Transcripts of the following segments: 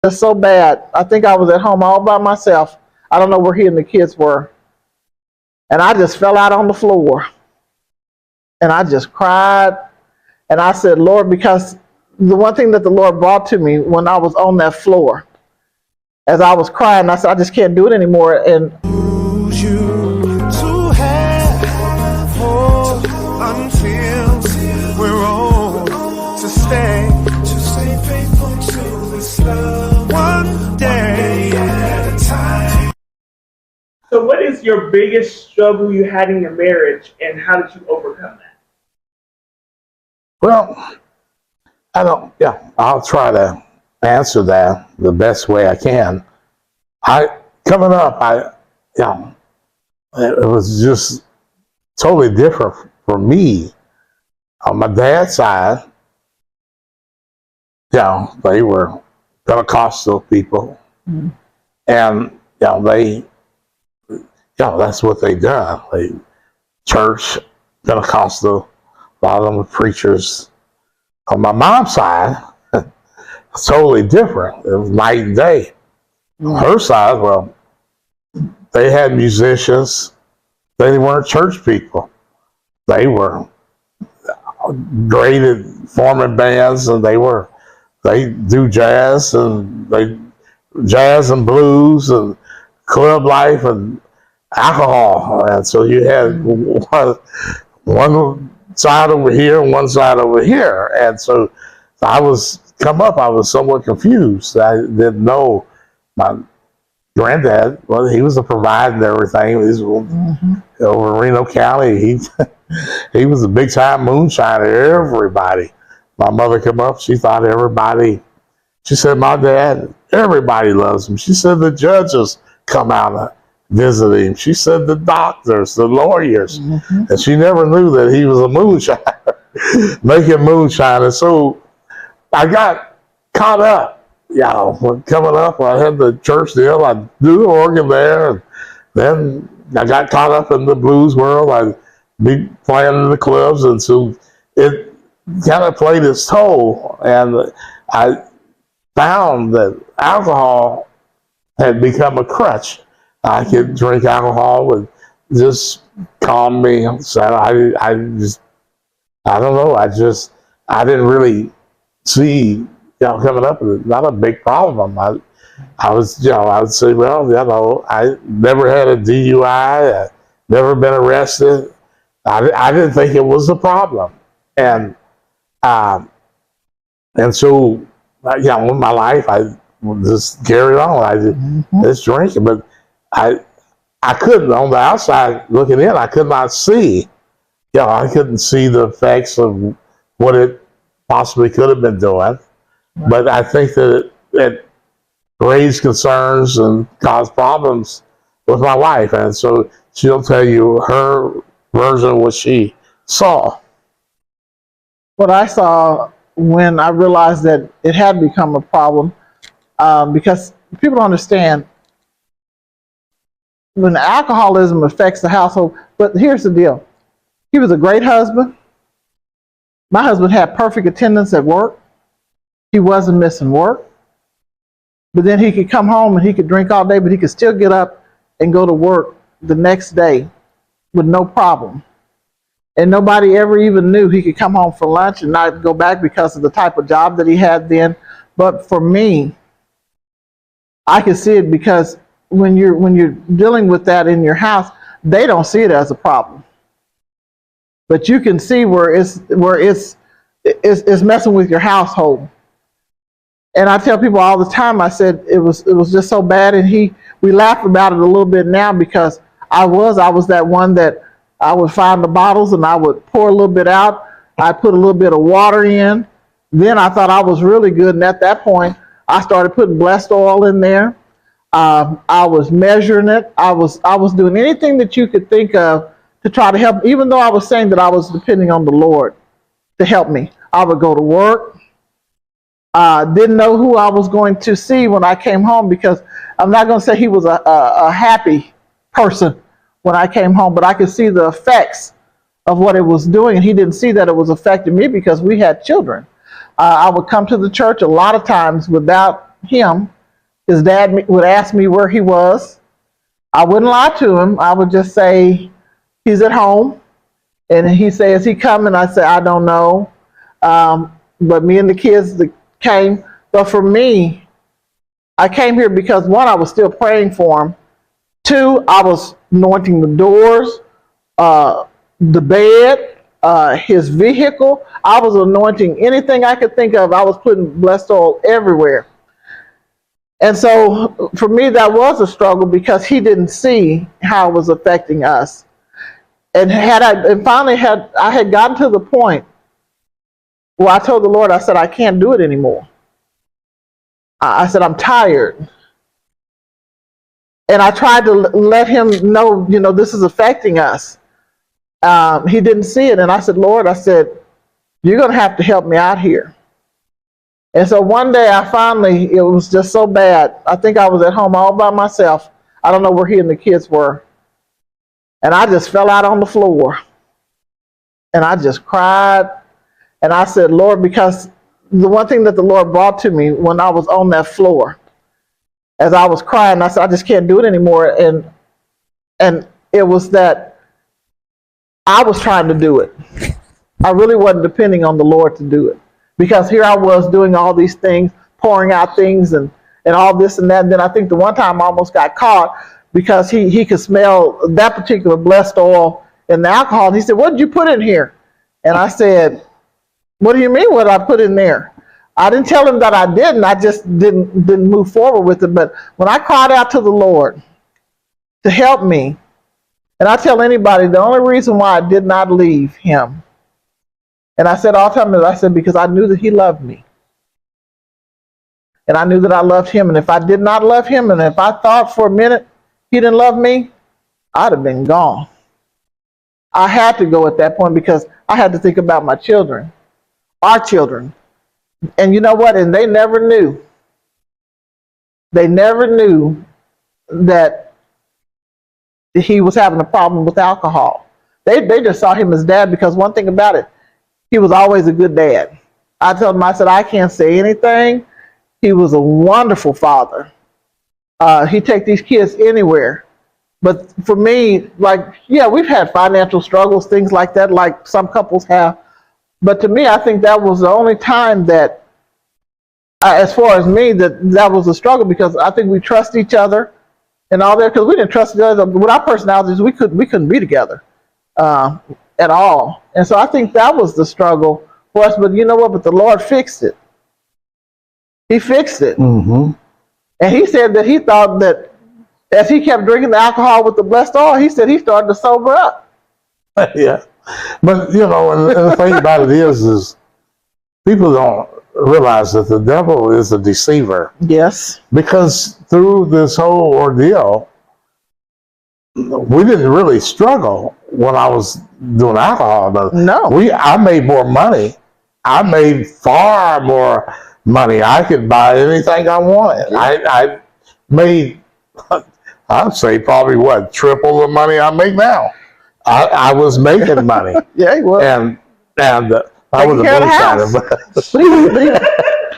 Just so bad. I think I was at home all by myself. I don't know where he and the kids were. And I just fell out on the floor. And I just cried. And I said, Lord, because the one thing that the Lord brought to me when I was on that floor, as I was crying, I said, I just can't do it anymore. And until we're old, to stay faithful to this love, one day at a time. So what is your biggest struggle you had in your marriage, and how did you overcome that? Well, I'll try to answer that the best way I can. Coming up, it was just totally different for me. On my dad's side, they were Pentecostal people, and they, that's what they done. They church, Pentecostal. A lot of them were preachers. On my mom's side, it's totally different. It was night and day. On her side, well, they had musicians. They weren't church people. They were great at forming bands, and they do jazz and blues and club life and alcohol. And so you had one side over here and one side over here. And so I was somewhat confused. I didn't know my granddad. Well, he was a provider and everything. He was over Reno County. He was a big time moonshiner. Everybody. My mother came up. She thought everybody. She said, my dad, everybody loves him. She said the judges come out and visit him. She said the doctors, the lawyers. And she never knew that he was a moonshiner, making moonshine. And so I got caught up. Coming up, I had the church deal. I'd do the organ there. And then I got caught up in the blues world. I'd be playing in the clubs. And so it kind of played its toll. And I found that alcohol had become a crutch. I could drink alcohol and just calm me. So I don't know. I didn't really see, coming up, it's not a big problem. I would say, well, I never had a DUI. I never been arrested. I didn't think it was a problem. And so, with my life, I just carried on. I just drinking, but I couldn't, on the outside looking in, I could not see. I couldn't see the effects of what it possibly could have been doing. Right. But I think that it raised concerns and caused problems with my wife. And so she'll tell you her version of what she saw. What I saw when I realized that it had become a problem, because people don't understand, when alcoholism affects the household, but here's the deal. He was a great husband. My husband had perfect attendance at work. He wasn't missing work. But then he could come home and he could drink all day, but he could still get up and go to work the next day with no problem. And nobody ever even knew he could come home for lunch and not go back because of the type of job that he had then. But for me, I could see it because when you're dealing with that in your house, they don't see it as a problem. But you can see where it's messing with your household. And I tell people all the time, I said it was just so bad, and we laugh about it a little bit now because I was that one that I would find the bottles and I would pour a little bit out. I put a little bit of water in. Then I thought I was really good, and at that point I started putting blessed oil in there. I was measuring it. I was doing anything that you could think of to try to help, even though I was saying that I was depending on the Lord to help me. I would go to work. Didn't know who I was going to see when I came home, because I'm not going to say he was a happy person when I came home, but I could see the effects of what it was doing, and he didn't see that it was affecting me because we had children. I would come to the church a lot of times without him, his dad would ask me where he was. I wouldn't lie to him. I would just say, he's at home. And he says, he coming? I say, I don't know. But me and the kids that came. But for me, I came here because, one, I was still praying for him. Two, I was anointing the doors, the bed, his vehicle. I was anointing anything I could think of. I was putting blessed oil everywhere. And so for me, that was a struggle because he didn't see how it was affecting us. And finally I had gotten to the point where I told the Lord, I said, I can't do it anymore. I said, I'm tired. And I tried to let him know, this is affecting us. He didn't see it. And I said, Lord, you're going to have to help me out here. And so one day it was just so bad. I think I was at home all by myself. I don't know where he and the kids were. And I just fell out on the floor. And I just cried. And I said, Lord, because the one thing that the Lord brought to me when I was on that floor, as I was crying, I said, I just can't do it anymore. And it was that I was trying to do it. I really wasn't depending on the Lord to do it. Because here I was doing all these things, pouring out things and all this and that. And then I think the one time I almost got caught because he could smell that particular blessed oil in the alcohol. And he said, what did you put in here? And I said, what do you mean what I put in there? I didn't tell him that I didn't. I just didn't move forward with it. But when I cried out to the Lord to help me, and I tell anybody, the only reason why I did not leave him, and I said all the time, I said, because I knew that he loved me. And I knew that I loved him. And if I did not love him, and if I thought for a minute he didn't love me, I'd have been gone. I had to go at that point because I had to think about my children, our children. And you know what? And they never knew. They never knew that he was having a problem with alcohol. They just saw him as dad because one thing about it, he was always a good dad. I told him, I said, I can't say anything. He was a wonderful father. He'd take these kids anywhere. But for me, we've had financial struggles, things like that, like some couples have. But to me, I think that was the only time that, as far as me, that was a struggle because I think we trust each other and all that because we didn't trust each other. With our personalities, we couldn't be together at all. And so I think that was the struggle for us. But you know what? But the Lord fixed it. He fixed it. Mm-hmm. And he said that he thought that as he kept drinking the alcohol with the blessed oil, he said he started to sober up. Yeah. But, and the thing about it is people don't realize that the devil is a deceiver. Yes. Because through this whole ordeal, we didn't really struggle when I was doing alcohol. No. I made more money. I made far more money. I could buy anything I wanted. I made, I'd say probably triple the money I make now. I was making money. Yeah, he was. And I was a moonshiner.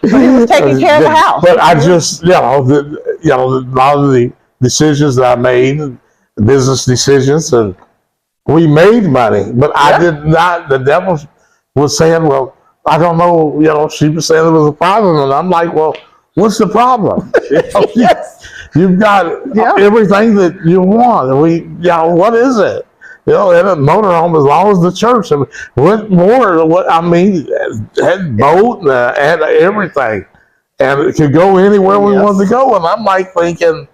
But he was taking care of the house. But I just, a lot of the decisions that I made, business decisions, and we made money. But I did not. The devil was saying, "Well, I don't know." She was saying there was a problem, and I'm like, "Well, what's the problem? Yes. You've got everything that you want. And what is it?" And a motorhome as long as the church. What more? Had boat and had everything, and it could go anywhere we wanted to go. And I'm like thinking,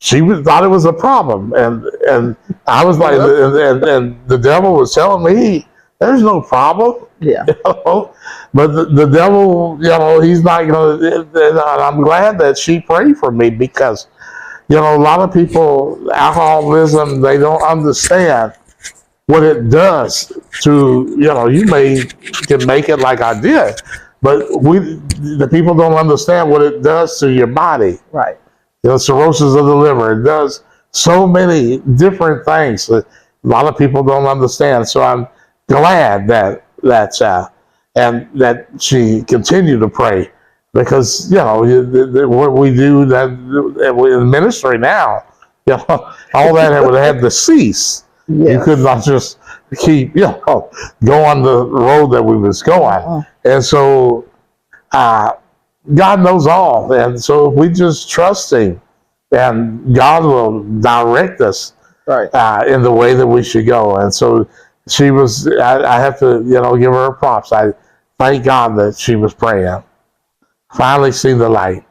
she thought it was a problem, and I was like, and the devil was telling me, "There's no problem." Yeah. But the devil, he's not going to. I'm glad that she prayed for me because. A lot of people, alcoholism, they don't understand what it does to, you can make it like I did, but the people don't understand what it does to your body. Right. Cirrhosis of the liver, it does so many different things that a lot of people don't understand. So I'm glad that she continued to pray because what we do that in ministry now, all that would have to cease. Yes. You could not just keep go on the road that we was going, and so God knows all, and so if we just trust Him, and God will direct us Right. in the way that we should go. And so she was. I have to give her props. I thank God that she was praying. Finally, see the light.